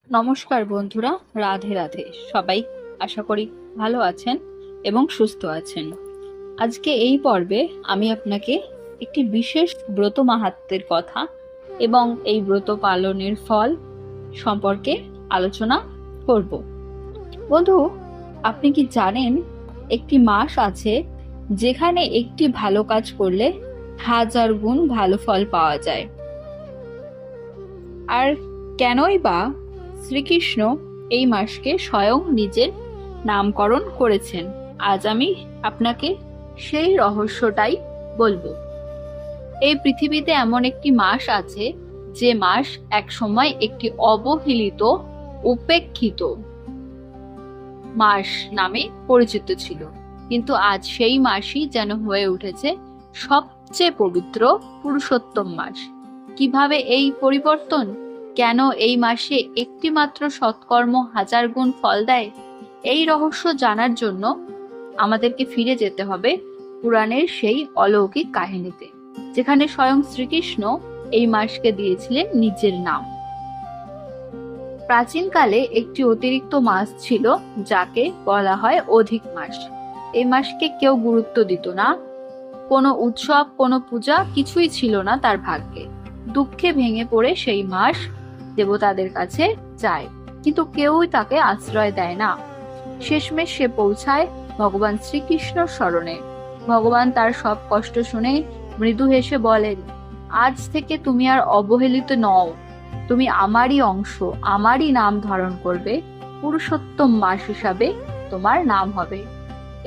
নমস্কার বন্ধুরা, রাধে রাধে। সবাই আশা করি ভালো আছেন এবং সুস্থ আছেন। আজকে এই পর্বে আমি আপনাকে একটি বিশেষ ব্রত মাহাত্ম্যের কথা এবং এই ব্রত পালনের ফল সম্পর্কে আলোচনা করব। বন্ধু, আপনি কি জানেন একটি মাস আছে যেখানে একটি ভালো কাজ করলে 1000 গুণ ভালো ফল পাওয়া যায়? আর কেনই বা শ্রীকৃষ্ণ এই মাসকে স্বয়ং নিজের নামকরণ করেছেন? আজ আমি আপনাকে সেই রহস্যটাই বলবো। এই পৃথিবীতে এমন একটি মাস আছে যে মাস এক সময় একটি অবহেলিত, উপেক্ষিত মাস নামে পরিচিত ছিল, কিন্তু আজ সেই মাসই যেন হয়ে উঠেছে সবচেয়ে পবিত্র পুরুষোত্তম মাস। কিভাবে এই পরিবর্তন? কেন এই মাসে একটি মাত্র সৎকর্ম 1000 গুণ ফল দেয়? এই রহস্য জানার জন্য আমাদেরকে ফিরে যেতে হবে পুরাণের সেই অলৌকিক কাহিনীতে, যেখানে স্বয়ং শ্রীকৃষ্ণ এই মাসকে দিয়েছিলেন নিজের নাম। প্রাচীনকালে একটি অতিরিক্ত মাস ছিল যাকে বলা হয় অধিক মাস। এই মাসকে কেউ গুরুত্ব দিত না, কোনো উৎসব, কোনো পূজা কিছুই ছিল না তার ভাগ্যে। দুঃখে ভেঙে পড়ে সেই মাস দেবতাদের কাছে যায়, কিন্তু কেউই তাকে আশ্রয় দেয় না। শেষমেশ সে পৌঁছায় ভগবান শ্রীকৃষ্ণর শরণে। ভগবান তার সব কষ্ট শুনে মৃদু হেসে বলেন, আজ থেকে তুমি আর অবহেলিত নও, তুমি আমারই অংশ, আমারই নাম ধারণ করবে, পুরুষোত্তম মাস হিসাবে তোমার নাম হবে।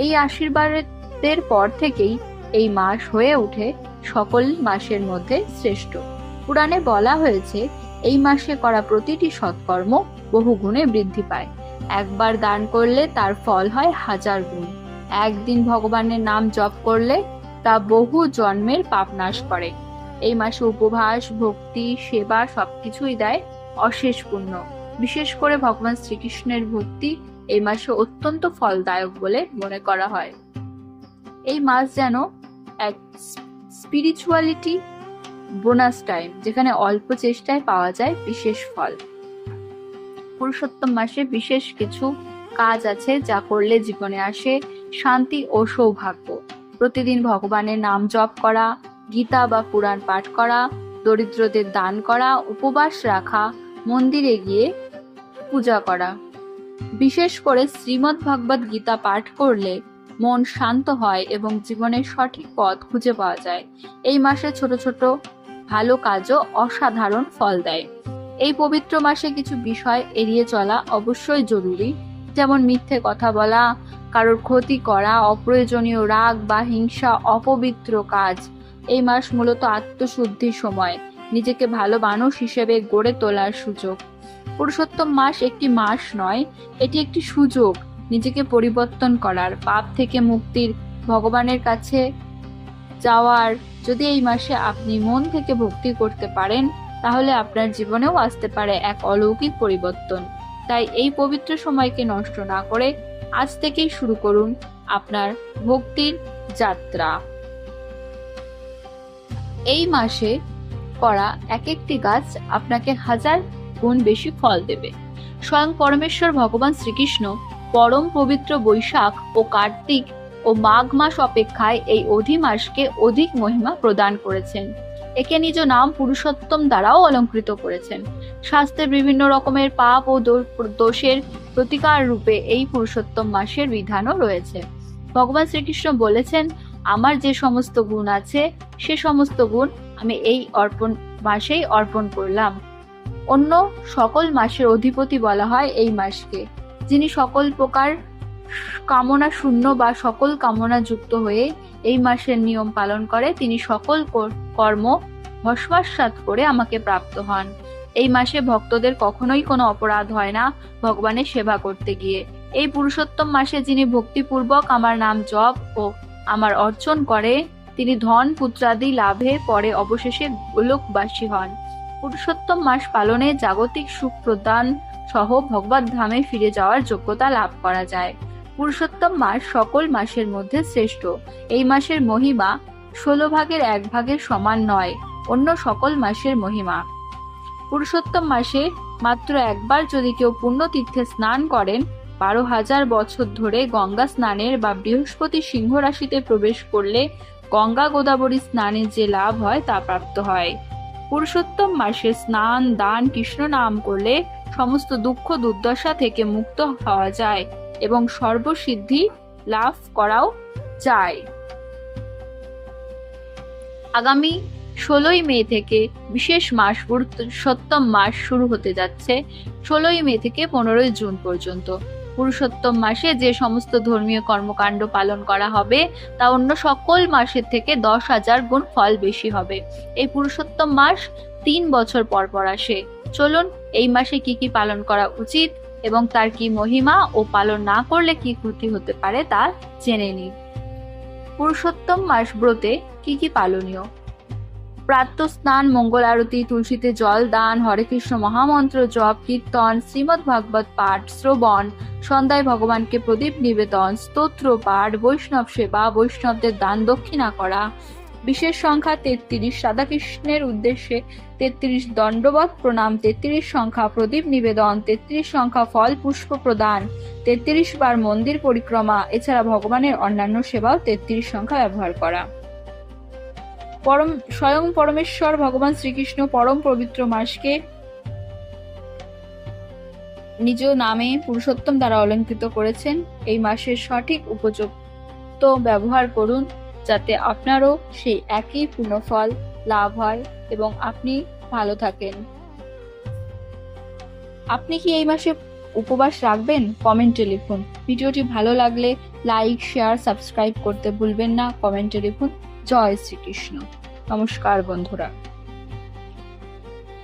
এই আশীর্বাদের পর থেকেই এই মাস হয়ে ওঠে সকল মাসের মধ্যে শ্রেষ্ঠ। পুরাণে বলা হয়েছে এই মাসে করা প্রতিটি সৎকর্ম বহু গুণে বৃদ্ধি পায়। একবার দান করলে তার ফল হয় 1000 গুণ। একদিন ভগবানের নাম জপ করলে তা বহু জন্মের পাপ নাশ করে। এই মাসে উপবাস, ভক্তি, সেবা সবকিছুই দেয় অশেষ পুণ্য। বিশেষ করে ভগবান শ্রীকৃষ্ণের ভক্তি এই মাসে অত্যন্ত ফলদায়ক বলে মনে করা হয়। এই মাস যেন এক স্পিরিচুয়ালিটি বোনাস টাইম, যেখানে অল্প চেষ্টায় পাওয়া যায় বিশেষ ফল। পুরুষোত্তম মাসে বিশেষ কিছু কাজ আছে যা করলে জীবনে আসে শান্তি ও সৌভাগ্য। প্রতিদিন ভগবানের নাম জপ করা, গীতা বা পুরাণ পাঠ করা, দরিদ্রদের দান করা, উপবাস রাখা, মন্দিরে গিয়ে পূজা করা। বিশেষ করে শ্রীমদ্ ভগবদ গীতা পাঠ করলে মন শান্ত হয় এবং জীবনের সঠিক পথ খুঁজে পাওয়া যায়। এই মাসে ছোট ছোট ভালো কাজও অসাধারণ ফল দেয়। এই পবিত্র মাসে কিছু বিষয় এড়িয়ে চলা অবশ্যই জরুরি, যেমন মিথ্যে কথা বলা, কারোর ক্ষতি করা, অপ্রয়োজনীয় রাগ বা হিংসা, অপবিত্র কাজ। এই মাস মূলত আত্মশুদ্ধির সময়, নিজেকে ভালো মানুষ হিসেবে গড়ে তোলার সুযোগ। পুরুষোত্তম মাস একটি মাস নয়, এটি একটি সুযোগ নিজেকে পরিবর্তন করার, পাপ থেকে মুক্তির, ভগবানের কাছে যাওয়ার। যদি এই মাসে আপনি মন থেকে ভক্তি করতে পারেন, তাহলে আপনার জীবনেও আসতে পারে এক অলৌকিক পরিবর্তন। তাই এই পবিত্র সময়কে নষ্ট না করে আজ থেকেই শুরু করুন আপনার ভক্তির যাত্রা। এই মাসে করা এক একটি কাজ আপনাকে 1000 গুণ বেশি ফল দেবে। স্বয়ং পরমেশ্বর ভগবান শ্রীকৃষ্ণ পরম পবিত্র বৈশাখ ও কার্তিক ও মাঘ মাস অপেক্ষায় এই অধি মাসকে অধিক মহিমা প্রদান করেছেন। একে নিজ নাম পুরুষোত্তম দ্বারাও অলঙ্কৃত করেছেন। শাস্ত্রে বিভিন্ন রকমের পাপ ও দোষের প্রতিকার রূপে এই পুরুষোত্তম মাসের বিধানও রয়েছে। ভগবান শ্রীকৃষ্ণ বলেছেন, আমার যে সমস্ত গুণ আছে সে সমস্ত গুণ আমি এই মাসেই অর্পণ করলাম। অন্য সকল মাসের অধিপতি বলা হয় এই মাসকে। যিনি সকল প্রকার কামনা শূন্য বা সকল কামনা যুক্ত হয়ে এই মাসের নিয়ম পালন করে, তিনি সকল কর্ম ভস্মসাৎ করে আমাকে প্রাপ্ত হন। এই মাসে ভক্তদের কখনোই কোনো অপরাধ হয় না ভগবানের সেবা করতে গিয়ে। এই পুরুষোত্তম মাসে যিনি ভক্তিপূর্বক আমার নাম জপ ও আমার অর্চন করে, তিনি ধন পুত্রাদি লাভে পরে অবশেষে গোলকবাসী হন। পুরুষোত্তম মাস পালনে জাগতিক সুখ প্রদান সহ ভগবত ধামে ফিরে যাওয়ার যোগ্যতা লাভ করা যায়। পুরুষোত্তম মাস সকল মাসের মধ্যে শ্রেষ্ঠ। এই মাসের মহিমা 16 ভাগের 1 ভাগের সমান নয় অন্য সকল মাসের মহিমা। পুরুষোত্তম মাসে মাত্র একবার যদি কেউ পুণ্যতীর্থে স্নান করেন, 12,000 বছর ধরে গঙ্গা স্নানের বা বৃহস্পতি সিংহ রাশিতে প্রবেশ করলে গঙ্গা গোদাবরী স্নানের যে লাভ হয় তা প্রাপ্ত হয়। পুরুষোত্তম মাসে স্নান দান কৃষ্ণ নাম করলে সমস্ত দুঃখ দুর্দশা থেকে মুক্ত হওয়া যায় এবং সর্বসিদ্ধি লাভ করাও যায়। আগামী 16ই মে থেকে বিশেষ মাস পুরুষোত্তম মাস শুরু হতে যাচ্ছে। 16ই মে থেকে 15ই জুন পর্যন্ত পুরুষোত্তম মাসে যে সমস্ত ধর্মীয় কর্মকাণ্ড পালন করা হবে তা অন্য সকল মাসের থেকে 10,000 গুণ ফল বেশি হবে। এই পুরুষোত্তম মাস 3 বছর পর পর আসে। চলুন এই মাসে কি কি পালন করা উচিত এবং তার কি মহিমা ও পালন না করলে কি ক্ষতি হতে পারে তা জেনে নিই। পুরুষোত্তম মাস ব্রতে কি কি পালনীয়: প্রাতঃ স্নান, মঙ্গল আরতি, তুলসীতে জল দান, হরে কৃষ্ণ মহামন্ত্র জপ, কীর্তন, শ্রীমদ্ ভাগবত পাঠ শ্রবণ, সন্ধ্যায় ভগবানকে প্রদীপ নিবেদন, স্তোত্র পাঠ, বৈষ্ণব সেবা, বৈষ্ণবদের দান দক্ষিণা করা, বিশেষ সংখ্যা 33, রাধাকৃষ্ণের উদ্দেশ্যে 33 দণ্ডবত প্রণাম, 33 সংখ্যা প্রদীপ নিবেদন, 33 সংখ্যা ফল পুষ্প প্রদান, 33 বার মন্দির পরিক্রমা, এছাড়া ভগবানের অন্যান্য সেবাও 33 সংখ্যা ব্যবহার করা। স্বয়ং পরমেশ্বর ভগবান শ্রীকৃষ্ণ পরম পবিত্র মাসকে নিজ নামে পুরুষোত্তম দ্বারা অলঙ্কৃত করেছেন। এই মাসের সঠিক উপযুক্ত ব্যবহার করুন যাতে আপনারও সেই একই পুণ্যফল লাভ হয় এবং আপনি ভালো থাকেন। আপনি কি এই মাসে উপবাস রাখবেন? কমেন্টে লিখুন। ভিডিওটি ভালো লাগলে লাইক শেয়ার সাবস্ক্রাইব করতে ভুলবেন না। কমেন্টে লিখুন জয় শ্রীকৃষ্ণ। নমস্কার বন্ধুরা।